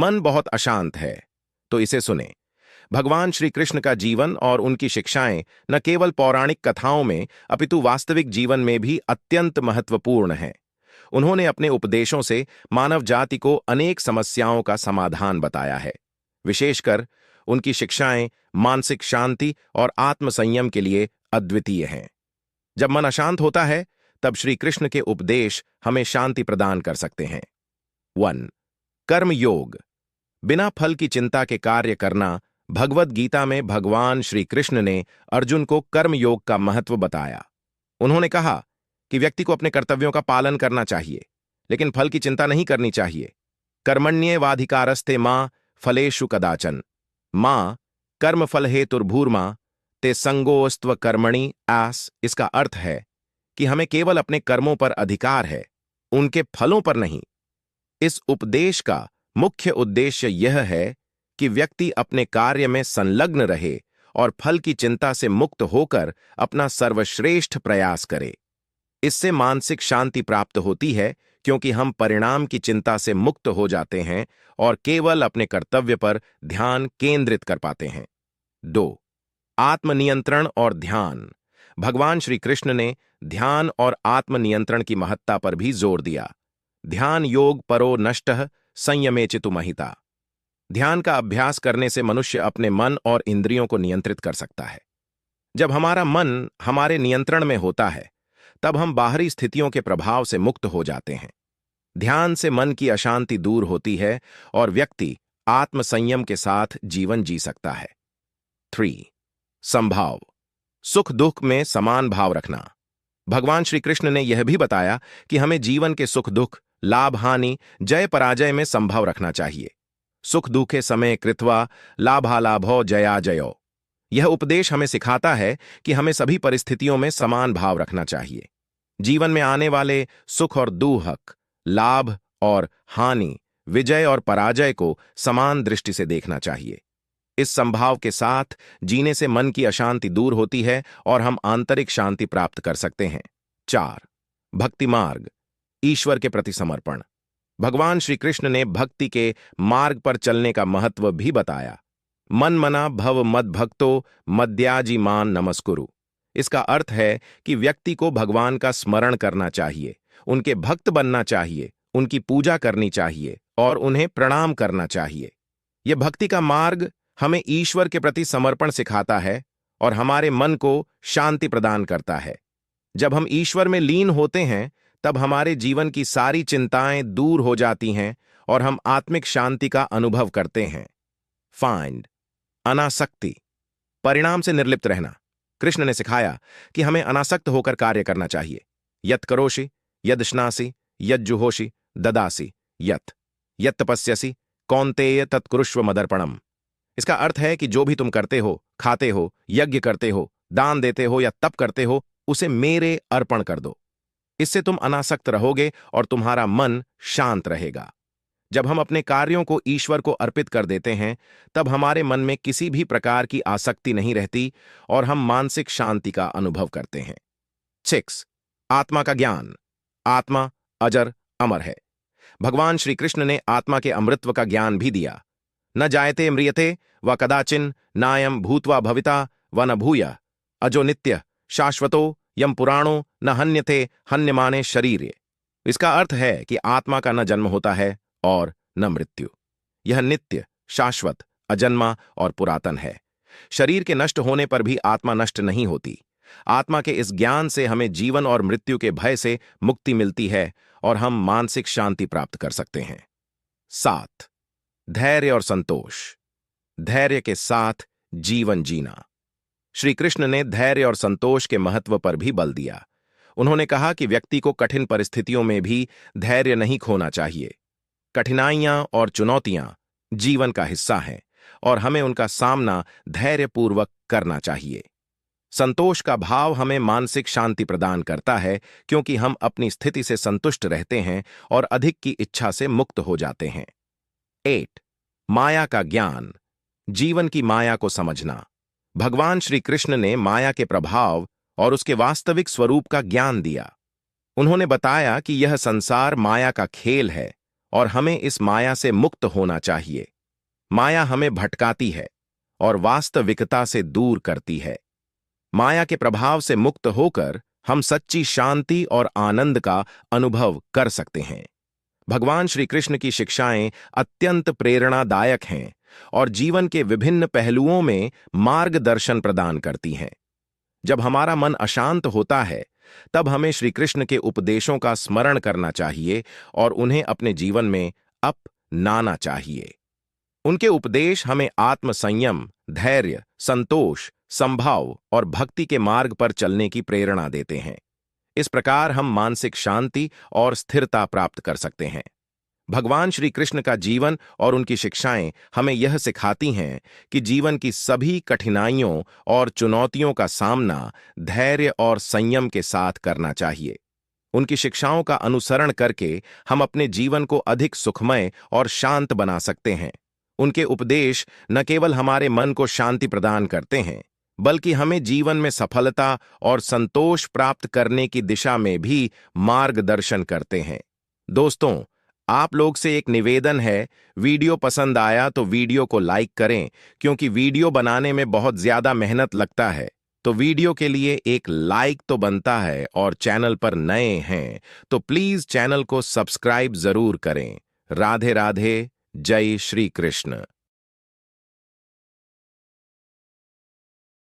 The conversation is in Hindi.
मन बहुत अशांत है, तो इसे सुने। भगवान श्री कृष्ण का जीवन और उनकी शिक्षाएं न केवल पौराणिक कथाओं में अपितु वास्तविक जीवन में भी अत्यंत महत्वपूर्ण हैं। उन्होंने अपने उपदेशों से मानव जाति को अनेक समस्याओं का समाधान बताया है। विशेषकर उनकी शिक्षाएं मानसिक शांति और आत्मसंयम के लिए अद्वितीय हैं। जब मन अशांत होता है, तब श्री कृष्ण के उपदेश हमें शांति प्रदान कर सकते हैं। 1. कर्म योग। बिना फल की चिंता के कार्य करना। भगवद गीता में भगवान श्री कृष्ण ने अर्जुन को कर्म योग का महत्व बताया। उन्होंने कहा कि व्यक्ति को अपने कर्तव्यों का पालन करना चाहिए, लेकिन फल की चिंता नहीं करनी चाहिए। कर्मण्येवाधिकारस्ते मां फलेषु कदाचन मां कर्म फल हेतुर्भूर्मा ते संगोस्त्व कर्मणि आस। इसका अर्थ है कि हमें केवल अपने कर्मों पर अधिकार है, उनके फलों पर नहीं। इस उपदेश का मुख्य उद्देश्य यह है कि व्यक्ति अपने कार्य में संलग्न रहे और फल की चिंता से मुक्त होकर अपना सर्वश्रेष्ठ प्रयास करे। इससे मानसिक शांति प्राप्त होती है, क्योंकि हम परिणाम की चिंता से मुक्त हो जाते हैं और केवल अपने कर्तव्य पर ध्यान केंद्रित कर पाते हैं। 2. आत्मनियंत्रण और ध्यान। भगवान श्री कृष्ण ने ध्यान और आत्मनियंत्रण की महत्ता पर भी जोर दिया। ध्यान योग परो नष्टः संयमेचितु महिता। ध्यान का अभ्यास करने से मनुष्य अपने मन और इंद्रियों को नियंत्रित कर सकता है। जब हमारा मन हमारे नियंत्रण में होता है, तब हम बाहरी स्थितियों के प्रभाव से मुक्त हो जाते हैं। ध्यान से मन की अशांति दूर होती है और व्यक्ति आत्मसंयम के साथ जीवन जी सकता है। 3. समभाव। सुख दुख में समान भाव रखना। भगवान श्री कृष्ण ने यह भी बताया कि हमें जीवन के सुख दुख, लाभ हानि, जय पराजय में संभाव रखना चाहिए। सुख दुखे समय कृत्वा लाभालाभो जया जयो। यह उपदेश हमें सिखाता है कि हमें सभी परिस्थितियों में समान भाव रखना चाहिए। जीवन में आने वाले सुख और दुख, लाभ और हानि, विजय और पराजय को समान दृष्टि से देखना चाहिए। इस संभाव के साथ जीने से मन की अशांति दूर होती है और हम आंतरिक शांति प्राप्त कर सकते हैं। 4. भक्ति मार्ग। ईश्वर के प्रति समर्पण। भगवान श्री कृष्ण ने भक्ति के मार्ग पर चलने का महत्व भी बताया। मन मना भव मद भक्तो मद्याजी मान नमस्कुरु। इसका अर्थ है कि व्यक्ति को भगवान का स्मरण करना चाहिए, उनके भक्त बनना चाहिए, उनकी पूजा करनी चाहिए और उन्हें प्रणाम करना चाहिए। यह भक्ति का मार्ग हमें ईश्वर के प्रति समर्पण सिखाता है और हमारे मन को शांति प्रदान करता है। जब हम ईश्वर में लीन होते हैं, तब हमारे जीवन की सारी चिंताएं दूर हो जाती हैं और हम आत्मिक शांति का अनुभव करते हैं। फाइंड। अनासक्ति। परिणाम से निर्लिप्त रहना। कृष्ण ने सिखाया कि हमें अनासक्त होकर कार्य करना चाहिए। यत् करोषि यदश्नासि यज्जुहोषि ददासि यत् तपस्यसि कौन्तेय तत्कुरुष्व मदर्पणम। इसका अर्थ है कि जो भी तुम करते हो, खाते हो, यज्ञ करते हो, दान देते हो या तप करते हो, उसे मेरे अर्पण कर दो। इससे तुम अनासक्त रहोगे और तुम्हारा मन शांत रहेगा। जब हम अपने कार्यों को ईश्वर को अर्पित कर देते हैं, तब हमारे मन में किसी भी प्रकार की आसक्ति नहीं रहती और हम मानसिक शांति का अनुभव करते हैं। 6. आत्मा का ज्ञान। आत्मा अजर अमर है। भगवान श्री कृष्ण ने आत्मा के अमृतत्व का ज्ञान भी दिया। न जायते म्रियते व कदाचिन नायम भूत्वा भविता व न भूय अजो नित्य शाश्वतो यम पुराणो न हन्यते हन्यमाने शरीरे। इसका अर्थ है कि आत्मा का न जन्म होता है और न मृत्यु। यह नित्य, शाश्वत, अजन्मा और पुरातन है। शरीर के नष्ट होने पर भी आत्मा नष्ट नहीं होती। आत्मा के इस ज्ञान से हमें जीवन और मृत्यु के भय से मुक्ति मिलती है और हम मानसिक शांति प्राप्त कर सकते हैं। 7. धैर्य और संतोष। धैर्य के साथ जीवन जीना। श्री कृष्ण ने धैर्य और संतोष के महत्व पर भी बल दिया। उन्होंने कहा कि व्यक्ति को कठिन परिस्थितियों में भी धैर्य नहीं खोना चाहिए। कठिनाइयां और चुनौतियां जीवन का हिस्सा हैं और हमें उनका सामना धैर्यपूर्वक करना चाहिए। संतोष का भाव हमें मानसिक शांति प्रदान करता है, क्योंकि हम अपनी स्थिति से संतुष्ट रहते हैं और अधिक की इच्छा से मुक्त हो जाते हैं। 8. माया का ज्ञान। जीवन की माया को समझना। भगवान श्री कृष्ण ने माया के प्रभाव और उसके वास्तविक स्वरूप का ज्ञान दिया। उन्होंने बताया कि यह संसार माया का खेल है और हमें इस माया से मुक्त होना चाहिए। माया हमें भटकाती है और वास्तविकता से दूर करती है। माया के प्रभाव से मुक्त होकर हम सच्ची शांति और आनंद का अनुभव कर सकते हैं। भगवान श्री कृष्ण की शिक्षाएं अत्यंत प्रेरणादायक हैं और जीवन के विभिन्न पहलुओं में मार्गदर्शन प्रदान करती हैं। जब हमारा मन अशांत होता है, तब हमें श्री कृष्ण के उपदेशों का स्मरण करना चाहिए और उन्हें अपने जीवन में अपनाना चाहिए। उनके उपदेश हमें आत्म संयम, धैर्य, संतोष, संभाव और भक्ति के मार्ग पर चलने की प्रेरणा देते हैं। इस प्रकार हम मानसिक शांति और स्थिरता प्राप्त कर सकते हैं। भगवान श्री कृष्ण का जीवन और उनकी शिक्षाएं हमें यह सिखाती हैं कि जीवन की सभी कठिनाइयों और चुनौतियों का सामना धैर्य और संयम के साथ करना चाहिए। उनकी शिक्षाओं का अनुसरण करके हम अपने जीवन को अधिक सुखमय और शांत बना सकते हैं। उनके उपदेश न केवल हमारे मन को शांति प्रदान करते हैं, बल्कि हमें जीवन में सफलता और संतोष प्राप्त करने की दिशा में भी मार्गदर्शन करते हैं। दोस्तों, आप लोग से एक निवेदन है, वीडियो पसंद आया तो वीडियो को लाइक करें, क्योंकि वीडियो बनाने में बहुत ज्यादा मेहनत लगता है। तो वीडियो के लिए एक लाइक तो बनता है, और चैनल पर नए हैं तो प्लीज चैनल को सब्सक्राइब जरूर करें। राधे राधे, जय श्री कृष्ण।